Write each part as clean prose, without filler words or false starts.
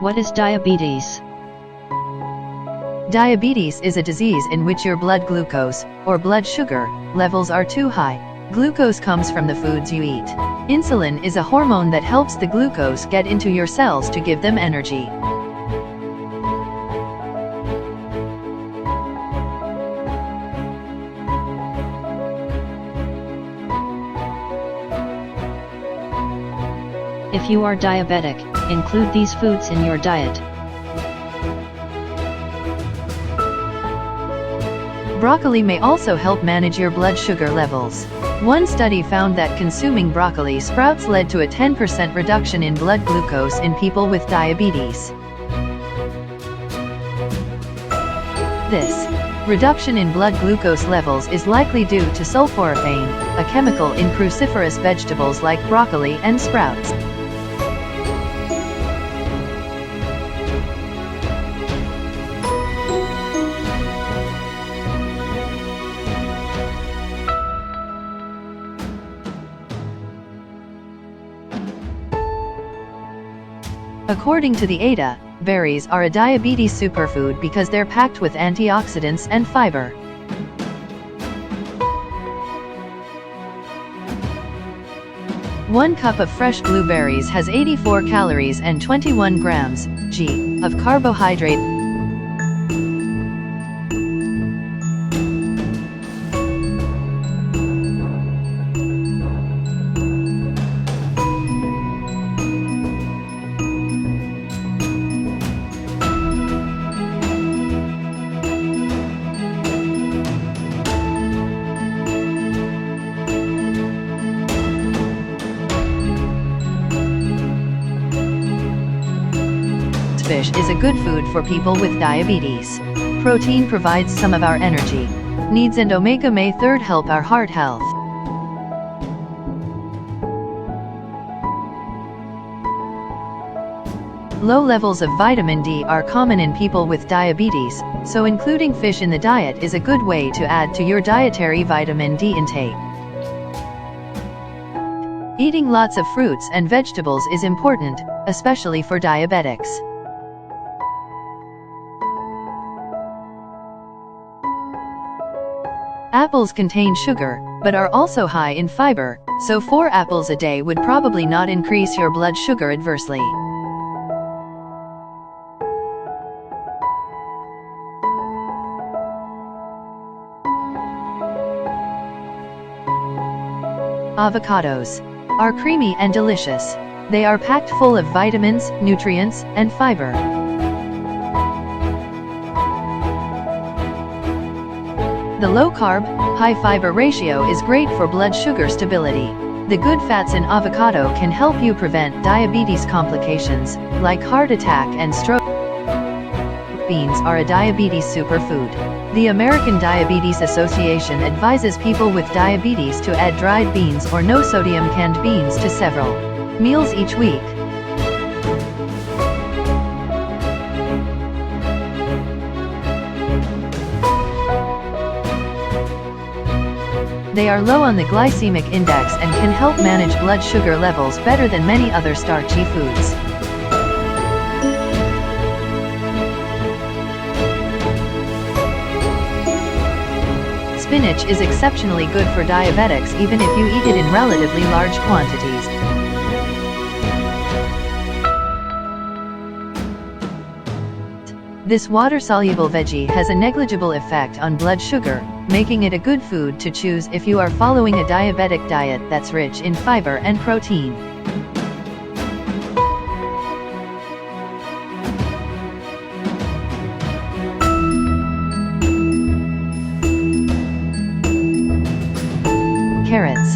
What is diabetes? Diabetes is a disease in which your blood glucose, or blood sugar, levels are too high. Glucose comes from the foods you eat. Insulin is a hormone that helps the glucose get into your cells to give them energy. If you are diabetic, include these foods in your diet. Broccoli may also help manage your blood sugar levels. One study found that consuming broccoli sprouts led to a 10% reduction in blood glucose in people with diabetes. This reduction in blood glucose levels is likely due to sulforaphane, a chemical in cruciferous vegetables like broccoli and sprouts. According to the ADA, berries are a diabetes superfood because they're packed with antioxidants and fiber. One cup of fresh blueberries has 84 calories and 21 grams g of carbohydrate. Fish is a good food for people with diabetes. Protein provides some of our energy needs, and omega may third help our heart health. Low levels of vitamin D are common in people with diabetes, so including fish in the diet is a good way to add to your dietary vitamin D intake. Eating lots of fruits and vegetables is important, especially for diabetics. Apples contain sugar, but are also high in fiber, so 4 apples a day would probably not increase your blood sugar adversely. Avocados are creamy and delicious. They are packed full of vitamins, nutrients, and fiber. The low-carb, high-fiber ratio is great for blood sugar stability. The good fats in avocado can help you prevent diabetes complications, like heart attack and stroke. Beans are a diabetes superfood. The American Diabetes Association advises people with diabetes to add dried beans or no-sodium canned beans to several meals each week. They are low on the glycemic index and can help manage blood sugar levels better than many other starchy foods. Spinach is exceptionally good for diabetics even if you eat it in relatively large quantities. This water-soluble veggie has a negligible effect on blood sugar, making it a good food to choose if you are following a diabetic diet that's rich in fiber and protein. Carrots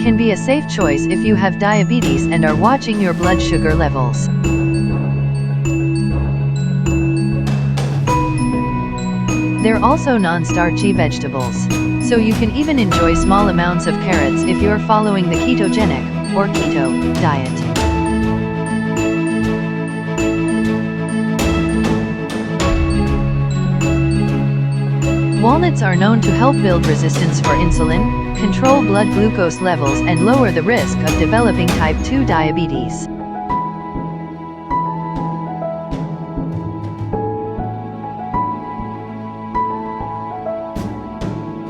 can be a safe choice if you have diabetes and are watching your blood sugar levels. They're also non-starchy vegetables, so you can even enjoy small amounts of carrots if you're following the ketogenic, or keto, diet. Walnuts are known to help build resistance for insulin, control blood glucose levels, and lower the risk of developing type 2 diabetes.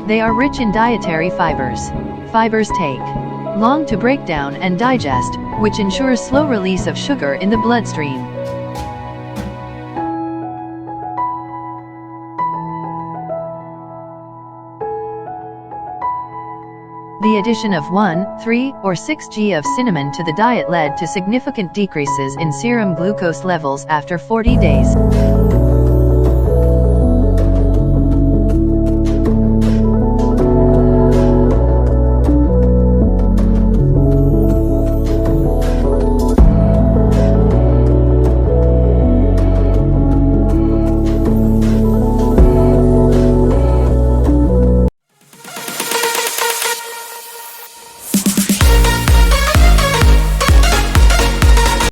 They are rich in dietary fibers. Fibers take long to break down and digest, which ensures slow release of sugar in the bloodstream. The addition of 1, 3, or 6 g of cinnamon to the diet led to significant decreases in serum glucose levels after 40 days.